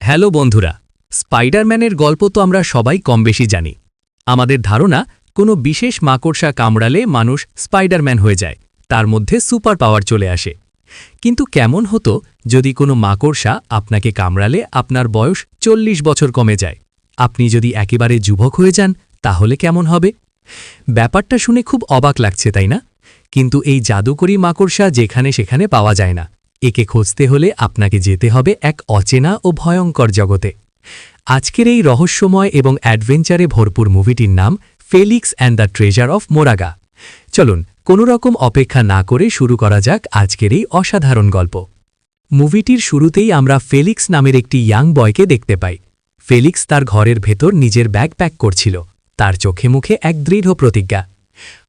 Hello বন্ধুরা, স্পাইডারম্যানের গল্প তো আমরা সবাই কম বেশি জানি। আমাদের ধারণা কোনো বিশেষ মাকড়সা কামড়ালে মানুষ স্পাইডারম্যান হয়ে যায়, তার মধ্যে সুপার পাওয়ার চলে আসে। কিন্তু কেমন হতো যদি কোনো মাকড়সা আপনাকে কামড়ালে আপনার বয়স 40 বছর কমে যায়? আপনি যদি একেবারে যুবক হয়ে যান তাহলে কেমন হবে? ব্যাপারটা শুনে খুব অবাক লাগছে, তাই না? কিন্তু এই জাদুকরী মাকড়সা যেখানে সেখানে পাওয়া যায় না। একে খুঁজতে হলে আপনাকে যেতে হবে এক অচেনা ও ভয়ঙ্কর জগতে। আজকের এই রহস্যময় এবং অ্যাডভেঞ্চারে ভরপুর মুভিটির নাম Felix and the Treasure of Moraga. চলুন কোনো রকম অপেক্ষা না করে শুরু করা যাক আজকের এই অসাধারণ গল্প। মুভিটির শুরুতেই আমরা ফেলিক্স নামের একটি ইয়াং বয়কে দেখতে পাই। ফেলিক্স তার ঘরের ভেতর নিজের ব্যাগ প্যাক করছিল, তার চোখে মুখে এক দৃঢ় প্রতিজ্ঞা।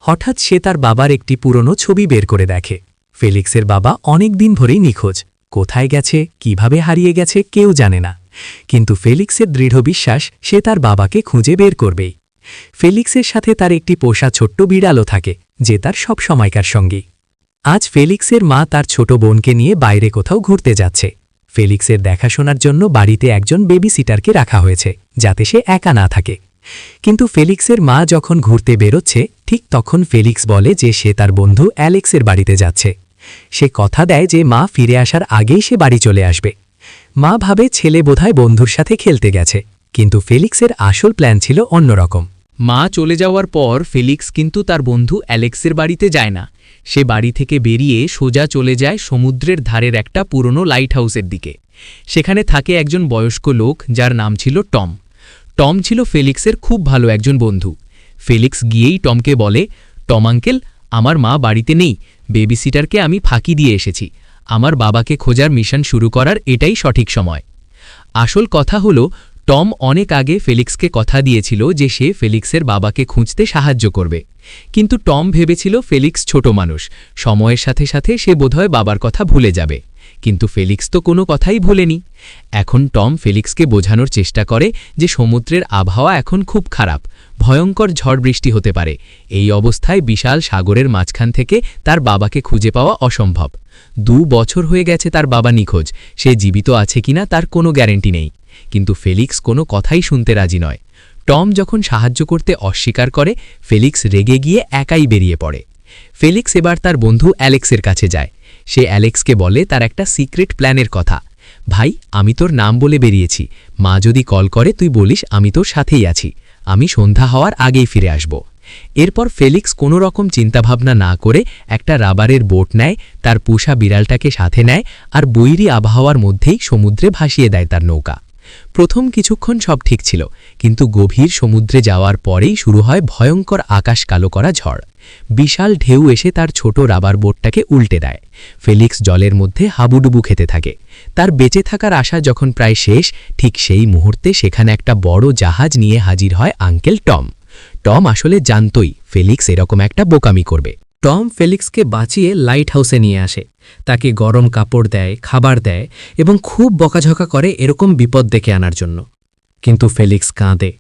হঠাৎ সে তার বাবার একটি পুরনো ছবি বের করে দেখে। ফেলিক্সের বাবা অনেক দিন ধরেই নিখোঁজ, কোথায় গেছে, কিভাবে হারিয়ে গেছে কেউ জানে না। কিন্তু ফেলিক্সের দৃঢ় বিশ্বাস সে তার বাবাকে খুঁজে বের করবেই। ফেলিক্সের সাথে তার একটি পোষা ছোট্ট বিড়ালও থাকে, যে তার সব সময়কার সঙ্গী। আজ ফেলিক্সের মা তার ছোট বোনকে নিয়ে বাইরে কোথাও ঘুরতে যাচ্ছে। ফেলিক্সের দেখাশোনার জন্য বাড়িতে একজন বেবি সিটারকে রাখা হয়েছে, যাতে সে একা না থাকে। কিন্তু ফেলিক্সের মা যখন ঘুরতে বেরোচ্ছে, ঠিক তখন ফেলিক্স বলে যে সে তার বন্ধু অ্যালেক্সের বাড়িতে যাচ্ছে। সে কথা দেয় যে মা ফিরে আসার আগেই সে বাড়ি চলে আসবে। মা ভাবে ছেলে বোধহয় বন্ধুর সাথে খেলতে গেছে, কিন্তু ফেলিক্সের আসল প্ল্যান ছিল অন্যরকম। মা চলে যাওয়ার পর ফেলিক্স কিন্তু তার বন্ধু অ্যালেক্সের বাড়িতে যায় না। সে বাড়ি থেকে বেরিয়ে সোজা চলে যায় সমুদ্রের ধারের একটা পুরনো লাইট হাউসের দিকে। সেখানে থাকে একজন বয়স্ক লোক যার নাম ছিল টম। টম ছিল ফেলিক্সের খুব ভালো একজন বন্ধু। ফেলিক্স গিয়েই টমকে বলে, টম আঙ্কেল, আমার মা বাড়িতে নেই, বেবিসিটারকে আমি ফাঁকি দিয়ে এসেছি। আমার বাবাকে খোঁজার মিশন শুরু করার এটাই সঠিক সময়। আসল কথা হলো, টম অনেক আগে ফেলিক্সকে কথা দিয়েছিল যে সে ফেলিক্সের বাবাকে খুঁজতে সাহায্য করবে। কিন্তু টম ভেবেছিল ফেলিক্স ছোট মানুষ, সময়ের সাথে সাথে সে বোধহয় বাবার কথা ভুলে যাবে। কিন্তু ফেলিক্স তো কোনো কথাই ভোলেনি। এখন টম ফেলিক্সকে বোঝানোর চেষ্টা করে যে সমুদ্রের আবহাওয়া এখন খুব খারাপ, ভয়ঙ্কর ঝড় বৃষ্টি হতে পারে। এই অবস্থায় বিশাল সাগরের মাঝখান থেকে তার বাবাকে খুঁজে পাওয়া অসম্ভব। 2 বছর হয়ে গেছে তার বাবা নিখোঁজ, সে জীবিত আছে কিনা তার কোনো গ্যারেন্টি নেই। কিন্তু ফেলিক্স কোনো কথাই শুনতে রাজি নয়। টম যখন সাহায্য করতে অস্বীকার করে, ফেলিক্স রেগে গিয়ে একাই বেরিয়ে পড়ে। ফেলিক্স এবার তার বন্ধু অ্যালেক্সের কাছে যায়। সে অ্যালেক্সকে বলে তার একটা সিক্রেট প্ল্যানের কথা। ভাই, আমি তোর নাম বলে বেরিয়েছি, মা যদি কল করে তুই বলিস আমি তোর সাথেই আছি, আমি সন্ধ্যা হওয়ার আগেই ফিরে আসব। এরপর ফেলিক্স কোনো রকম চিন্তাভাবনা না করে একটা রাবারের বোট নেয়, তার পোষা বিড়ালটাকে সাথে নেয় আর বৈরী আবহাওয়ার মধ্যেই সমুদ্রে ভাসিয়ে দেয় তার নৌকা। প্রথম কিছুক্ষণ সব ঠিক ছিল, কিন্তু গভীর সমুদ্রে যাওয়ার পরেই শুরু হয় ভয়ঙ্কর আকাশ কালো করা ঝড়। বিশাল ঢেউ এসে তার ছোট রাবার বোটটাকে উল্টে দেয়। ফেলিক্স জলের মধ্যে হাবুডুবু খেতে থাকে। তার বেঁচে থাকার আশা যখন প্রায় শেষ, ঠিক সেই মুহূর্তে সেখানে একটা বড় জাহাজ নিয়ে হাজির হয় আঙ্কেল টম। টম আসলে জানতই ফেলিক্স এরকম একটা বোকামি করবে। টম ফেলিক্সকে বাঁচিয়ে লাইট হাউসে নিয়ে আসে, তাকে গরম কাপড় দেয়, খাবার দেয় এবং খুব বকাঝকা করে এরকম বিপদ ডেকে আনার জন্য। কিন্তু ফেলিক্স কাঁদে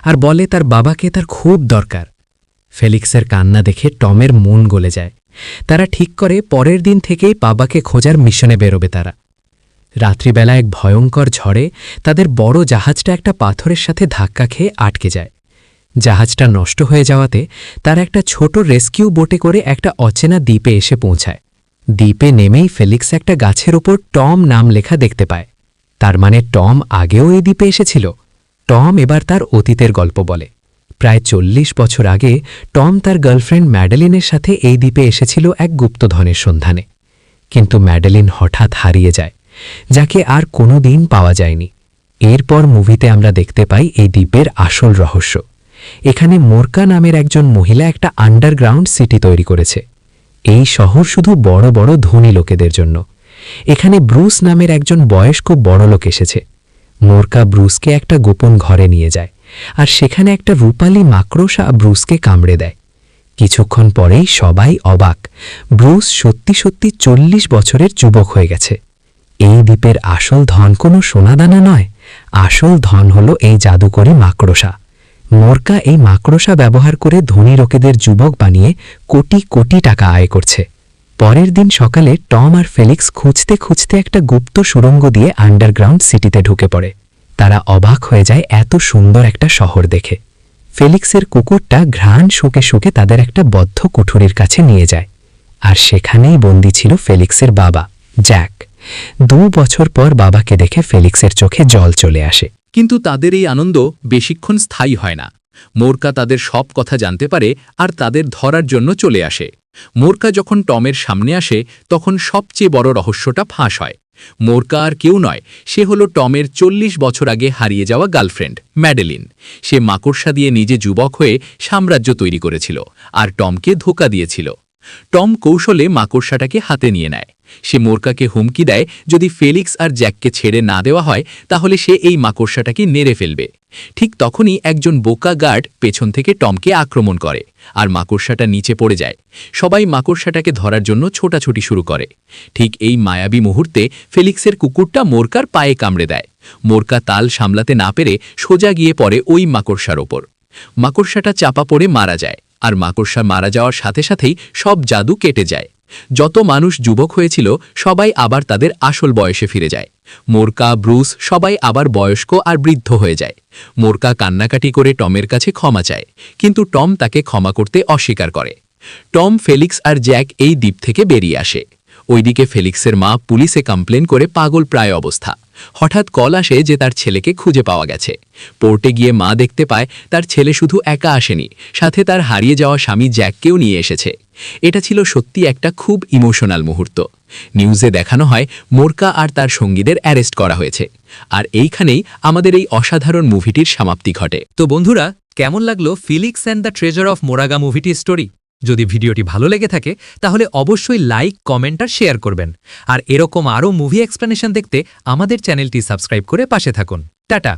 আর বলে তার বাবাকে তার খুব দরকার। ফেলিক্সের কান্না দেখে টমের মন গলে যায়। তারা ঠিক করে পরের দিন থেকেই বাবাকে খোঁজার মিশনে বেরোবে তারা। রাত্রিবেলা এক ভয়ঙ্কর ঝড়ে তাদের বড় জাহাজটা একটা পাথরের সাথে ধাক্কা খেয়ে আটকে যায়। জাহাজটা নষ্ট হয়ে যাওয়াতে তার একটা ছোট রেস্কিউ বোটে করে একটা অচেনা দ্বীপে এসে পৌঁছায়। দ্বীপে নেমেই ফেলিক্স একটা গাছের ওপর টম নাম লেখা দেখতে পায়। তার মানে টম আগেও এই দ্বীপে এসেছিল। টম এবার তার অতীতের গল্প বলে। প্রায় 40 বছর আগে টম তার গার্লফ্রেন্ড ম্যাডেলিনের সাথে এই দ্বীপে এসেছিল এক গুপ্তধনের সন্ধানে। কিন্তু ম্যাডেলিন হঠাৎ হারিয়ে যায়, যাকে আর কোনো দিন পাওয়া যায়নি। এরপর মুভিতে আমরা দেখতে পাই এই দ্বীপের আসল রহস্য। এখানে মোরকা নামের একজন মহিলা একটা আন্ডারগ্রাউন্ড সিটি তৈরি করেছে। এই শহর শুধু বড় বড় ধনী লোকেদের জন্য। এখানে ব্রুস নামের একজন বয়স্ক বড়লোক এসেছে। মোরকা ব্রুসকে একটা গোপন ঘরে নিয়ে যায়, আর সেখানে একটা রূপালী মাকড়সা ব্রুসকে কামড়ে দেয়। কিছুক্ষণ পরেই সবাই অবাক, ব্রুস সত্যি সত্যি 40 বছরের যুবক হয়ে গেছে। এই দ্বীপের আসল ধন কোনো সোনাদানা নয়, আসল ধন হলো এই জাদুকরী মাকড়সা। মোরকা এই মাকড়সা ব্যবহার করে ধনী লোকেদের যুবক বানিয়ে কোটি কোটি টাকা আয় করছে। পরের দিন সকালে টম আর ফেলিক্স খুঁজতে খুঁজতে একটা গুপ্ত সুড়ঙ্গ দিয়ে আন্ডারগ্রাউন্ড সিটিতে ঢুকে পড়ে। তারা অবাক হয়ে যায় এত সুন্দর একটা শহর দেখে। ফেলিক্সের কুকুরটা ঘ্রাণ শুকে শুকে তাদের একটা বদ্ধ কুঠুরির কাছে নিয়ে যায়, আর সেখানেই বন্দী ছিল ফেলিক্সের বাবা জ্যাক। 2 বছর পর বাবাকে দেখে ফেলিক্সের চোখে জল চলে আসে। কিন্তু তাদের এই আনন্দ বেশিক্ষণ স্থায়ী হয় না। মোরকা তাদের সব কথা জানতে পারে আর তাদের ধরার জন্য চলে আসে। মোরকা যখন টমের সামনে আসে তখন সবচেয়ে বড় রহস্যটা ফাঁস হয়। মোরকা আর কেউ নয়, সে হলো টমের 40 বছর আগে হারিয়ে যাওয়া গার্লফ্রেন্ড ম্যাডেলিন। সে মাকড়সা দিয়ে নিজে যুবক হয়ে সাম্রাজ্য তৈরি করেছিল আর টমকে ধোঁকা দিয়েছিল। টম কৌশলে মাকড়সাটাকে হাতে নিয়ে নেয়। সে মোরকাকে হুমকি দেয়, যদি ফেলিক্স আর জ্যাককে ছেড়ে না দেওয়া হয় তাহলে সে এই মাকড়সাটাকে নেড়ে ফেলবে। ঠিক তখনই একজন বোকা গার্ড পেছন থেকে টমকে আক্রমণ করে আর মাকড়সাটা নিচে পড়ে যায়। সবাই মাকড়সাটাকে ধরার জন্য ছোটাছুটি শুরু করে। ঠিক এই মায়াবী মুহূর্তে ফেলিক্সের কুকুরটা মোরকার পায়ে কামড়ে দেয়। মোরকা তাল সামলাতে না পেরে সোজা গিয়ে পড়ে ওই মাকড়সার ওপর। মাকড়সাটা চাপা পড়ে মারা যায়, আর মাকড়সা মারা যাওয়ার সাথে সাথেই সব জাদু কেটে যায়। যত মানুষ যুবক হয়েছিল সবাই আবার তাদের আসল বয়সে ফিরে যায়। মোরকা, ব্রুস সবাই আবার বয়স্ক আর বৃদ্ধ হয়ে যায়। মোরকা কান্নাকাটি করে টমের কাছে ক্ষমা চায়, কিন্তু টম তাকে ক্ষমা করতে অস্বীকার করে। টম, ফেলিক্স আর জ্যাক এই দ্বীপ থেকে বেরিয়ে আসে। ওইদিকে ফেলিক্সের মা পুলিশে কমপ্লেন করে পাগল প্রায় অবস্থা। হঠাৎ কল আসে যে তার ছেলেকে খুঁজে পাওয়া গেছে। পোর্টে গিয়ে মা দেখতে পায় তার ছেলে শুধু একা আসেনি, সাথে তার হারিয়ে যাওয়া স্বামী জ্যাককেও নিয়ে এসেছে। এটা ছিল সত্যি একটা খুব ইমোশনাল মুহূর্ত। নিউজে দেখানো হয় মোরকা আর তার সঙ্গীদের অ্যারেস্ট করা হয়েছে। আর এইখানেই আমাদের এই অসাধারণ মুভিটির সমাপ্তি ঘটে। তো বন্ধুরা, কেমন লাগলো Felix and the Treasure of Moraga মুভিটির স্টোরি? যদি ভিডিওটি ভালো লেগে থাকে তাহলে অবশ্যই লাইক, কমেন্ট আর শেয়ার করবেন। আর এরকম আরও মুভি এক্সপ্লেনেশন দেখতে আমাদের চ্যানেলটি সাবস্ক্রাইব করে পাশে থাকুন। টাটা।